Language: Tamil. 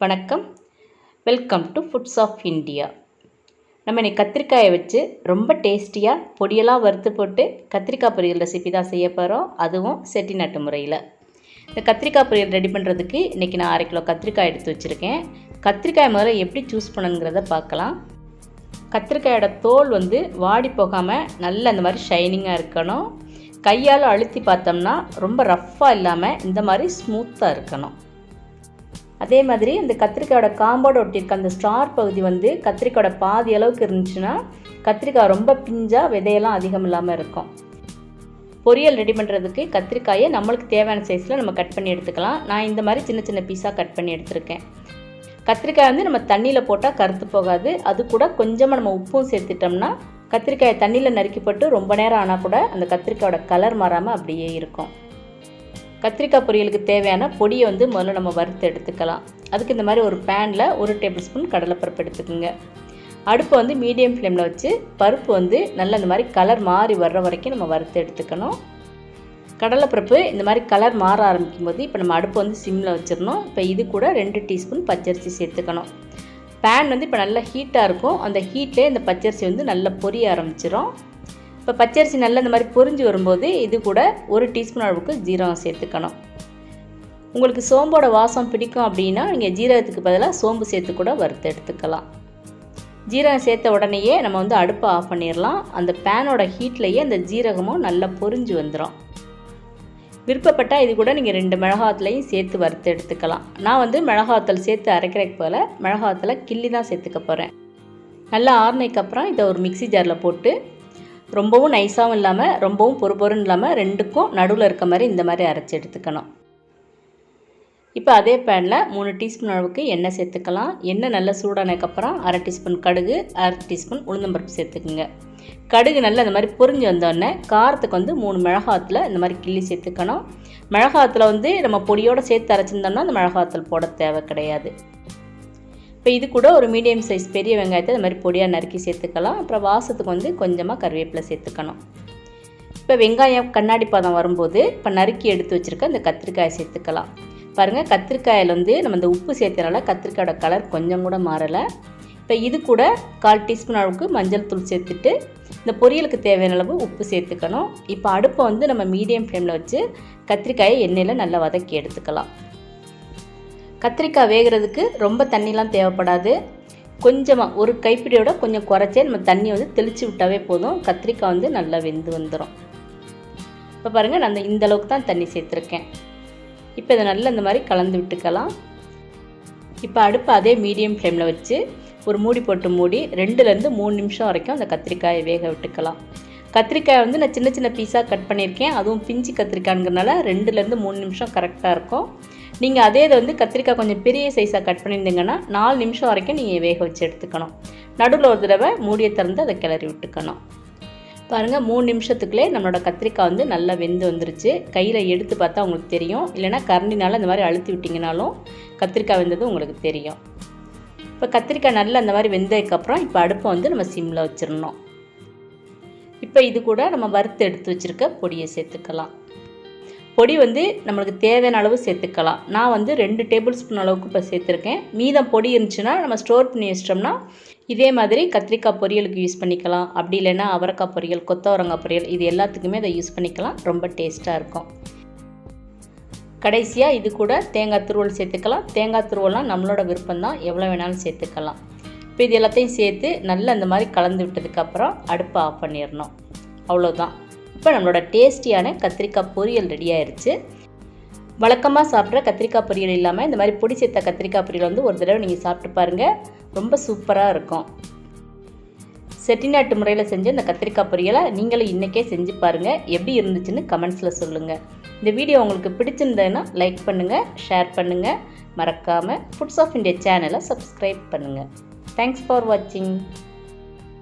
வணக்கம், welcome to foods of India. நம்ம இன்னைக்கு கத்திரிக்காயை வச்சு ரொம்ப டேஸ்டியாக பொடியெல்லாம் வறுத்து போட்டு கத்திரிக்காய் பொரியல் ரெசிபி தான் செய்ய போகிறோம். அதுவும் செட்டிநாட்டு முறையில். இந்த கத்திரிக்காய் பொரியல் ரெடி பண்ணுறதுக்கு இன்றைக்கி நான் 1/2 கிலோ கத்திரிக்காய் எடுத்து வச்சுருக்கேன். கத்திரிக்காய் முதல்ல எப்படி சூஸ் பண்ணுங்கிறத பார்க்கலாம். கத்திரிக்காயோட தோல் வாடி போகாமல் நல்ல இந்த மாதிரி ஷைனிங்காக இருக்கணும். கையால் அழுத்தி பார்த்தோம்னா ரொம்ப ரஃப்பாக இல்லாமல் இந்த மாதிரி ஸ்மூத்தாக இருக்கணும். அதே மாதிரி இந்த கத்திரிக்காயோட காம்போடு ஒட்டியிருக்க அந்த ஸ்டார் பகுதி கத்திரிக்காயோட பாதி அளவுக்கு இருந்துச்சுன்னா கத்திரிக்காய் ரொம்ப பிஞ்சாக விதையெல்லாம் அதிகம் இல்லாமல் இருக்கும். பொரியல் ரெடி பண்ணுறதுக்கு கத்திரிக்காயை நம்மளுக்கு தேவையான சைஸில் நம்ம கட் பண்ணி எடுத்துக்கலாம். நான் இந்த மாதிரி சின்ன சின்ன பீஸாக கட் பண்ணி எடுத்துருக்கேன். கத்திரிக்காய் நம்ம தண்ணியில் போட்டால் கருத்து போகாது. அது கூட கொஞ்சமாக நம்ம உப்பும் சேர்த்துட்டோம்னா கத்திரிக்காயை தண்ணியில் நறுக்கி போட்டு ரொம்ப நேரம் ஆனால் கூட அந்த கத்திரிக்காயோட கலர் மாறாமல் அப்படியே இருக்கும். கத்திரிக்காய் பொரியலுக்கு தேவையான பொடியை முதல்ல நம்ம வறுத்து எடுத்துக்கலாம். அதுக்கு இந்த மாதிரி ஒரு பேனில் 1 டேபிள் ஸ்பூன் கடலைப்பருப்பு எடுத்துக்கோங்க. அடுப்பை மீடியம் ஃப்ளேமில் வச்சு பருப்பு நல்லா இந்த மாதிரி கலர் மாறி வர்ற வரைக்கும் நம்ம வறுத்து எடுத்துக்கணும். கடலைப்பருப்பு இந்த மாதிரி கலர் மாற ஆரம்பிக்கும் போது இப்போ நம்ம அடுப்பு சிம்மில் வச்சிடணும். இப்போ இது கூட 2 டீஸ்பூன் பச்சரிசி சேர்த்துக்கணும். பேன் இப்போ நல்லா ஹீட்டாக இருக்கும். அந்த ஹீட்லேயே இந்த பச்சரிசி நல்லா பொரிய ஆரம்பிச்சிடும். இப்போ பச்சரிசி நல்லா இந்த மாதிரி பொரிஞ்சு வரும்போது இது கூட 1 டீஸ்பூன் அளவுக்கு ஜீரகம் சேர்த்துக்கணும். உங்களுக்கு சோம்போட வாசம் பிடிக்கும் அப்படின்னா நீங்கள் ஜீரகத்துக்கு பதிலாக சோம்பு சேர்த்து கூட வறுத்து எடுத்துக்கலாம். ஜீரகம் சேர்த்த உடனேயே நம்ம அடுப்பை ஆஃப் பண்ணிடலாம். அந்த பேனோட ஹீட்லேயே அந்த ஜீரகமும் நல்லா பொரிஞ்சு வந்துடும். விருப்பப்பட்டால் இது கூட நீங்கள் 2 மிளகாத்தலையும் சேர்த்து வறுத்து எடுத்துக்கலாம். நான் மிளகாத்தல் சேர்த்து அரைக்கிறதுக்கு போல் மிளகாத்தலை கிள்ளி தான் சேர்த்துக்க போகிறேன். நல்லா ஆறுனதுக்கு அப்புறம் இதை ஒரு மிக்ஸி ஜாரில் போட்டு ரொம்பவும் நைஸாகவும் இல்லாமல் ரொம்பவும் பொறுன்னு இல்லாமல் ரெண்டுக்கும் நடுவில் இருக்க மாதிரி இந்த மாதிரி அரைச்சி எடுத்துக்கணும். இப்போ அதே பேனில் 3 டீஸ்பூன் அளவுக்கு எண்ணெய் சேர்த்துக்கலாம். எண்ணெய் நல்லா சூடானதுக்கப்புறம் 1/2 டீஸ்பூன் கடுகு, 1/2 டீஸ்பூன் உளுந்தம்பருப்பு சேர்த்துக்குங்க. கடுகு நல்லா இந்த மாதிரி பொரிஞ்சு வந்தோடனே காரத்துக்கு 3 மிளகாத்தில் இந்த மாதிரி கிள்ளி சேர்த்துக்கணும். மிளகாத்தில் நம்ம பொடியோடு சேர்த்து அரைச்சிருந்தோம்னா அந்த மிளகாத்தூள் போட தேவை கிடையாது. இப்போ இது கூட ஒரு மீடியம் சைஸ் பெரிய வெங்காயத்தை இந்த மாதிரி பொடியாக நறுக்கி சேர்த்துக்கலாம். அப்புறம் வாசத்துக்கு கொஞ்சமாக கருவேப்பிலை சேர்த்துக்கணும். இப்போ வெங்காயம் கண்ணாடி பாதம் வரும்போது இப்போ நறுக்கி எடுத்து வச்சுருக்க இந்த கத்திரிக்காயை சேர்த்துக்கலாம். பாருங்கள், கத்திரிக்காயில் நம்ம இந்த உப்பு சேர்த்தனால கத்திரிக்காயோட கலர் கொஞ்சம் கூட மாறலை. இப்போ இது கூட 1/4 டீஸ்பூன் அளவுக்கு மஞ்சள் தூள் சேர்த்துட்டு இந்த பொரியலுக்கு தேவையான அளவு உப்பு சேர்த்துக்கணும். இப்போ அடுப்பை நம்ம மீடியம் ஃப்ளேமில் வச்சு கத்திரிக்காயை எண்ணெயில் நல்லா வதக்கி எடுத்துக்கலாம். கத்திரிக்காய் வேகிறதுக்கு ரொம்ப தண்ணிலாம் தேவைப்படாது. கொஞ்சமாக ஒரு கைப்பிடியோட கொஞ்சம் குறைச்சே நம்ம தண்ணி தெளித்து விட்டாவே போதும். கத்திரிக்காய் நல்லா வெந்து வந்துடும். இப்போ பாருங்கள், நான் இந்த அளவுக்கு தான் தண்ணி சேர்த்துருக்கேன். இப்போ இதை நல்லா இந்த மாதிரி கலந்து விட்டுக்கலாம். இப்போ அடுப்பை அதே மீடியம் ஃப்ளேமில் வச்சு ஒரு மூடி போட்டு மூடி 2லேருந்து 3 நிமிஷம் வரைக்கும் அந்த கத்திரிக்காயை வேக விட்டுக்கலாம். கத்திரிக்காய் நான் சின்ன சின்ன பீஸாக கட் பண்ணியிருக்கேன். அதுவும் பிஞ்சு கத்திரிக்காய்ங்கிறனால 2லேருந்து 3 நிமிஷம் கரெக்டாக இருக்கும். நீங்கள் அதே இதை கத்திரிக்காய் கொஞ்சம் பெரிய சைஸாக கட் பண்ணியிருந்தீங்கன்னா 4 நிமிஷம் வரைக்கும் நீங்கள் வேக வச்சு எடுத்துக்கணும். நடுவில் ஒரு தடவை மூடியை திறந்து அதை கிளறி விட்டுக்கணும். பாருங்கள், 3 நிமிஷத்துக்குள்ளே நம்மளோட கத்திரிக்காய் நல்லா வெந்து வந்துருச்சு. கையில் எடுத்து பார்த்தா உங்களுக்கு தெரியும். இல்லைனா கரண்டினால் இந்த மாதிரி அழுத்தி விட்டிங்கனாலும் கத்திரிக்காய் வெந்தது உங்களுக்கு தெரியும். இப்போ கத்திரிக்காய் நல்லா இந்த மாதிரி வெந்ததுக்கப்புறம் இப்போ அடுப்பை நம்ம சிம்மில் வச்சிடணும். இப்போ இது கூட நம்ம வறுத்து எடுத்து வச்சுருக்க பொடியை சேர்த்துக்கலாம். பொடி நம்மளுக்கு தேவையான அளவு சேர்த்துக்கலாம். நான் 2 டேபிள் ஸ்பூன் அளவுக்கு இப்போ சேர்த்துருக்கேன். மீதம் பொடி இருந்துச்சுன்னா நம்ம ஸ்டோர் பண்ணி வச்சிட்டோம்னா இதே மாதிரி கத்திரிக்காய் பொரியலுக்கு யூஸ் பண்ணிக்கலாம். அப்படி இல்லைன்னா அவரைக்காய் பொரியல், கொத்தவரங்காய் பொரியல், இது எல்லாத்துக்குமே அதை யூஸ் பண்ணிக்கலாம். ரொம்ப டேஸ்ட்டாக இருக்கும். கடைசியாக இது கூட தேங்காய் துருவல் சேர்த்துக்கலாம். தேங்காய் துருவல்லாம் நம்மளோட விருப்பம்தான், எவ்வளோ வேணாலும் சேர்த்துக்கலாம். இப்போ இது எல்லாத்தையும் சேர்த்து நல்லா இந்த மாதிரி கலந்து விட்டதுக்கப்புறம் அடுப்பை ஆஃப் பண்ணிடணும். அவ்வளோதான். இப்போ நம்மளோட டேஸ்டியான கத்திரிக்காய் பொரியல் ரெடி ஆயிடுச்சு. வழக்கமாக சாப்பிட்ற கத்திரிக்காய் பொரியல் இல்லாமல் இந்த மாதிரி பொடி சேர்த்த கத்திரிக்காய் பொரியல் ஒரு தடவை நீங்கள் சாப்பிட்டு பாருங்கள். ரொம்ப சூப்பராக இருக்கும். செட்டிநாட்டு முறையில் செஞ்ச இந்த கத்திரிக்காய் பொரியலை நீங்களும் இன்றைக்கே செஞ்சு பாருங்கள். எப்படி இருந்துச்சுன்னு கமெண்ட்ஸில் சொல்லுங்கள். இந்த வீடியோ உங்களுக்கு பிடிச்சிருந்ததுன்னா லைக் பண்ணுங்கள், ஷேர் பண்ணுங்கள். மறக்காமல் ஃபுட்ஸ் ஆஃப் இந்தியா சேனலை சப்ஸ்கிரைப் பண்ணுங்கள். தேங்க்ஸ் ஃபார் வாட்சிங்.